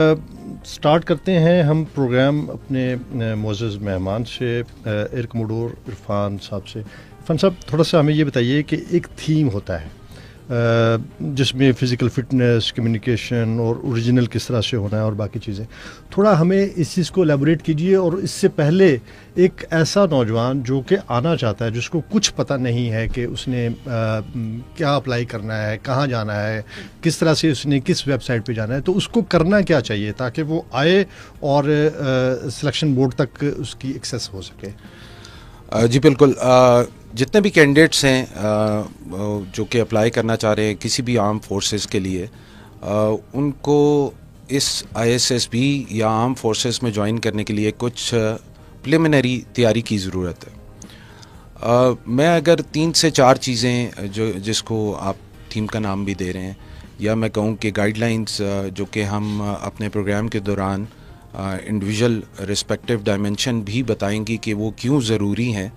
Start کرتے ہیں ہم پروگرام اپنے معزز مہمان سے، ایئر کموڈور عرفان صاحب سے۔ عرفان صاحب، تھوڑا سا ہمیں یہ بتائیے کہ ایک تھیم ہوتا ہے جس میں فزیکل فٹنس، کمیونیکیشن اور اوریجنل کس طرح سے ہونا ہے اور باقی چیزیں، تھوڑا ہمیں اس چیز کو الیبوریٹ کیجیے۔ اور اس سے پہلے ایک ایسا نوجوان جو کہ آنا چاہتا ہے، جس کو کچھ پتہ نہیں ہے کہ اس نے کیا اپلائی کرنا ہے، کہاں جانا ہے، کس طرح سے اس نے کس ویب سائٹ پہ جانا ہے، تو اس کو کرنا کیا چاہیے تاکہ وہ آئے اور سلیکشن بورڈ تک اس کی ایکسیس ہو سکے؟ جی بالکل، جتنے بھی کینڈیڈیٹس ہیں جو کہ اپلائی کرنا چاہ رہے ہیں کسی بھی آرم فورسز کے لیے، ان کو اس ISSB یا آرم فورسز میں جوائن کرنے کے لیے کچھ پریلیمنری تیاری کی ضرورت ہے۔ میں اگر 3 سے 4 چیزیں جس کو آپ تھیم کا نام بھی دے رہے ہیں، یا میں کہوں کہ گائیڈ لائنز جو کہ ہم اپنے پروگرام کے دوران انڈیویژل رسپیکٹیو ڈائمنشن بھی بتائیں گی کہ وہ کیوں ضروری ہیں۔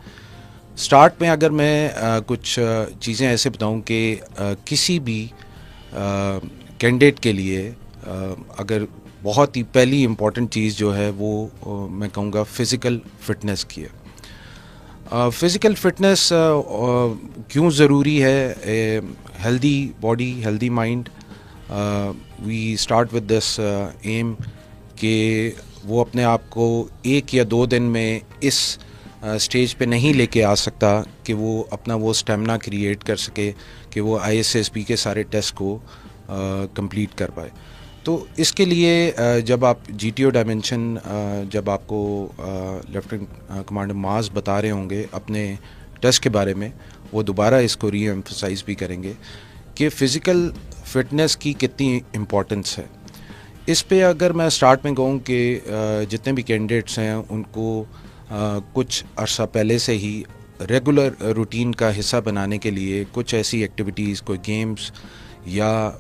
سٹارٹ میں اگر میں کچھ چیزیں ایسے بتاؤں کہ کسی بھی کینڈیڈیٹ کے لیے اگر بہت ہی پہلی امپورٹنٹ چیز جو ہے وہ میں کہوں گا فزیکل فٹنس کی ہے۔ فزیکل فٹنس کیوں ضروری ہے؟ Healthy body, healthy mind, we start with this aim کہ وہ اپنے آپ کو 1 یا 2 دن میں اس اسٹیج پہ نہیں لے کے آ سکتا کہ وہ اپنا وہ اسٹیمنا کریٹ کر سکے کہ وہ ISSB کے سارے ٹیسٹ کو کمپلیٹ کر پائے۔ تو اس کے لیے جب آپ GTO ڈائمنشن جب آپ کو لیفٹیننٹ کمانڈر معاذ بتا رہے ہوں گے اپنے ٹیسٹ کے بارے میں، وہ دوبارہ اس کو ری ایمفسائز بھی کریں گے کہ فزیکل فٹنس کی کتنی امپورٹنس ہے۔ اس پہ اگر میں سٹارٹ میں کہوں کہ جتنے بھی کینڈیڈیٹس ہیں ان کو کچھ عرصہ پہلے سے ہی ریگولر روٹین کا حصہ بنانے کے لیے کچھ ایسی ایکٹیویٹیز، کوئی گیمز یا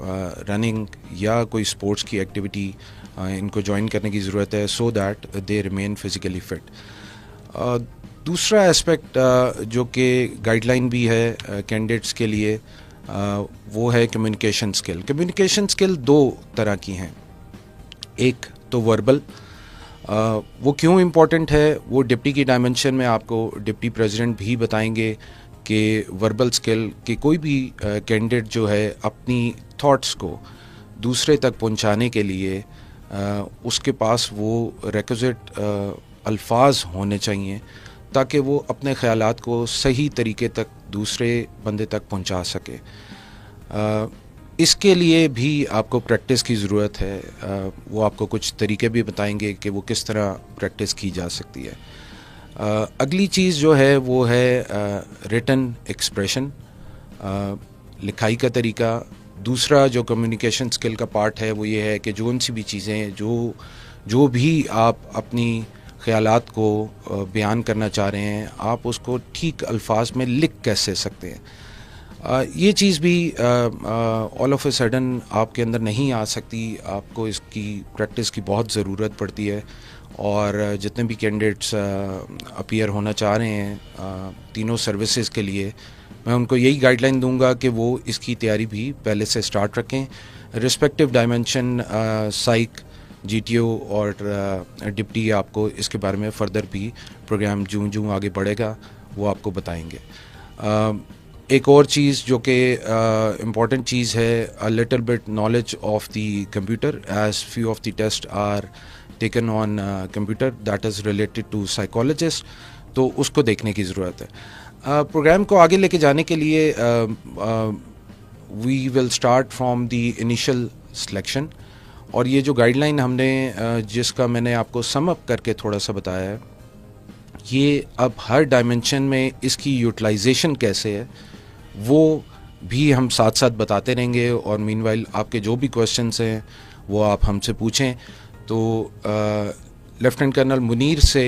رننگ یا کوئی اسپورٹس کی ایکٹیویٹی ان کو جوائن کرنے کی ضرورت ہے، so that they remain physically fit. دوسرا اسپیکٹ جو کہ گائیڈ لائن بھی ہے کینڈیڈیٹس کے لیے، وہ ہے کمیونیکیشن اسکل۔ کمیونیکیشن اسکل 2 طرح کی ہیں۔ ایک تو وربل، وہ کیوں امپورٹنٹ ہے وہ ڈپٹی کی ڈائمنشن میں آپ کو ڈپٹی پریزیڈنٹ بھی بتائیں گے کہ وربل اسکل کہ کوئی بھی کینڈیڈیٹ جو ہے اپنی تھاٹس کو دوسرے تک پہنچانے کے لیے اس کے پاس وہ ریکوزٹ الفاظ ہونے چاہیے تاکہ وہ اپنے خیالات کو صحیح طریقے تک دوسرے بندے تک پہنچا سکے۔ اس کے لیے بھی آپ کو پریکٹس کی ضرورت ہے۔ وہ آپ کو کچھ طریقے بھی بتائیں گے کہ وہ کس طرح پریکٹس کی جا سکتی ہے۔ اگلی چیز جو ہے وہ ہے ریٹن ایکسپریشن، لکھائی کا طریقہ۔ دوسرا جو کمیونیکیشن اسکل کا پارٹ ہے وہ یہ ہے کہ جو ان سی بھی چیزیں جو بھی آپ اپنی خیالات کو بیان کرنا چاہ رہے ہیں، آپ اس کو ٹھیک الفاظ میں لکھ کیسے سکتے ہیں۔ یہ چیز بھی آل آف اے سڈن آپ کے اندر نہیں آ سکتی، آپ کو اس کی پریکٹس کی بہت ضرورت پڑتی ہے۔ اور جتنے بھی کینڈیڈیٹس اپیئر ہونا چاہ رہے ہیں تینوں سروسز کے لیے، میں ان کو یہی گائیڈ لائن دوں گا کہ وہ اس کی تیاری بھی پہلے سے سٹارٹ رکھیں۔ رسپیکٹیو ڈائمنشن سائیک، GTO اور ڈپٹی آپ کو اس کے بارے میں فردر بھی پروگرام جوں آگے بڑھے گا وہ آپ کو بتائیں گے۔ ایک اور چیز جو کہ امپورٹنٹ چیز ہے، a little bit knowledge of the computer as few of the tests are taken on computer that is related to psychologist، تو اس کو دیکھنے کی ضرورت ہے۔ پروگرام کو آگے لے کے جانے کے لیے we will start from the initial selection، اور یہ جو گائیڈ لائن ہم نے جس کا میں نے آپ کو سم اپ کر کے تھوڑا سا بتایا ہے، یہ اب ہر ڈائمنشن میں اس کی یوٹیلائزیشن کیسے ہے وہ بھی ہم ساتھ ساتھ بتاتے رہیں گے۔ اور مین وائل آپ کے جو بھی کویشچنس ہیں وہ آپ ہم سے پوچھیں۔ تو لیفٹیننٹ کرنل منیر سے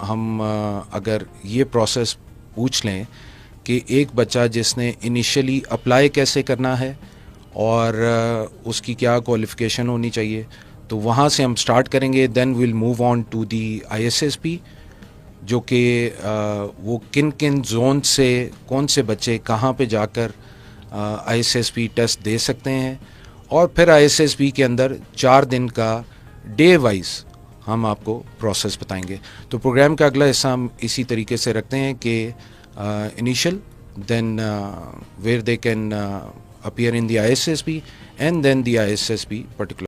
ہم اگر یہ پروسیس پوچھ لیں کہ ایک بچہ جس نے انیشلی اپلائی کیسے کرنا ہے اور اس کی کیا کوالیفیکیشن ہونی چاہیے، تو وہاں سے ہم سٹارٹ کریں گے۔ Then we'll move on to the ISSB، جو کہ وہ کن زون سے کون سے بچے کہاں پہ جا کر ISSB ٹیسٹ دے سکتے ہیں، اور پھر ISSB کے اندر 4 دن کا ڈے وائز ہم آپ کو پروسیس بتائیں گے. تو پروگرام کا اگلا حصہ ہم اسی طریقے سے رکھتے ہیں کہ initial then where they can appear in the ISSB and then the ISSB particular